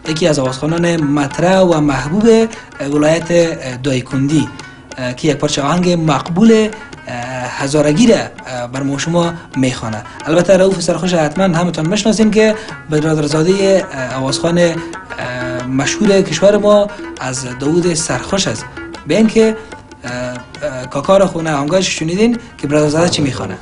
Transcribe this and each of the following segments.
یکی از آوازخوانان مطرح و محبوب ولایت دایکندی که یک پارچه آهنگ مقبول هزارگی را بر شما میخوانه. البته رؤوف سرخوش حتما همتون میشناسیم که برادرزاده آوازخوان مشهور کشور ما از داوود سرخوش است. به این که کاکار خونه آهنگاش شنیدین که برادرزاده چی میخوانه.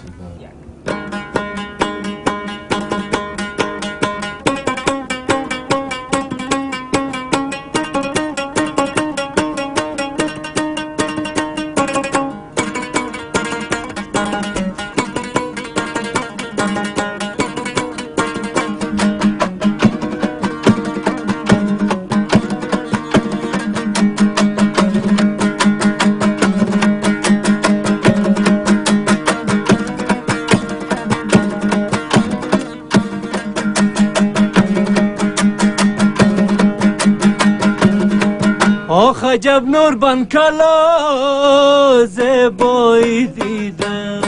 آخ عجب نور بن کلا زیبایی دیدم،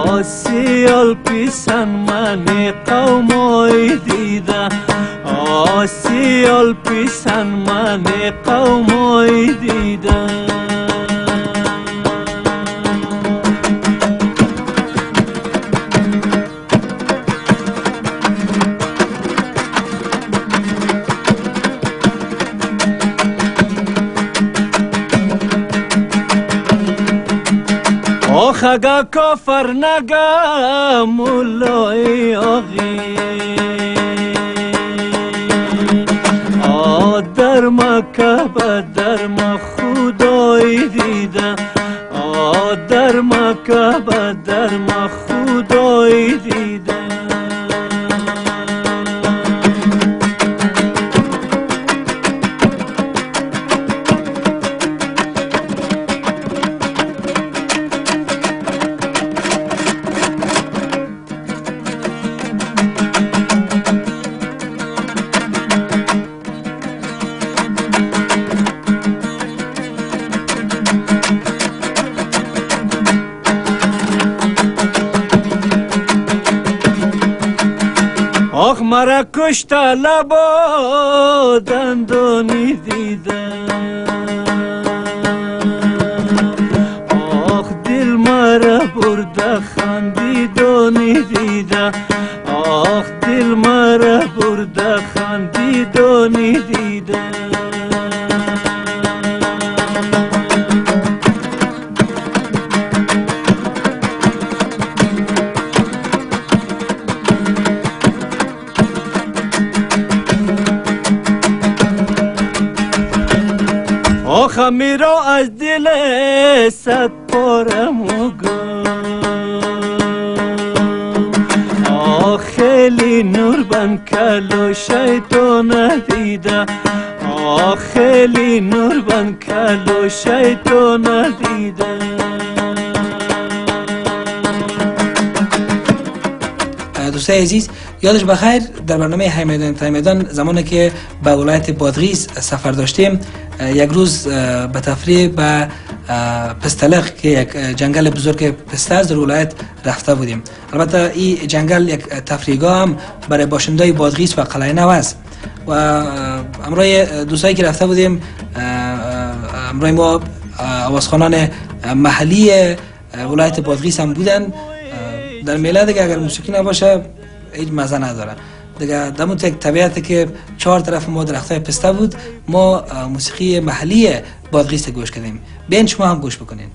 آسیال پیسن من قومایی دیدم، آسیال پیسن من قومایی دیدم. آخ اگه کافر نگه مولای آغی، در مکه به در ما خدای دیدم، در مکه به در ما خدای دیدم. آخ مرا کشتا لبا دندانی دیدم، آخ دل مرا برده خندیدانی دیدم، آخ دل مرا برده خندیدانی دیدم. آخ میرا از دل صد پارم و آخ خیلی نور بن کلو شیطان دیده، آخ خیلی نور بن کلو شیطان دیده. دوستای عزیز یادش بخیر در برنامه های میدان زمانی که به ولایت بادغیس سفر داشتیم یک روز به تفریح به پستلق که یک جنگل بزرگ پسته از در ولایت رفته بودیم. البته این جنگل یک تفریحگاه هم برای باشندای بادغیس و قلعه نو است و همراه دوستایی که رفته بودیم همراه ما آوازخوانان محلی ولایت بادغیس هم بودن. در میله دیگه اگر موسیقی نباشه هیچ مزه نداره دیگه. دمون یک طبیعتی که چهار طرف ما درختای پسته بود، ما موسیقی محلی بادغیس گوش کردیم. بیاین شما هم گوش بکنین.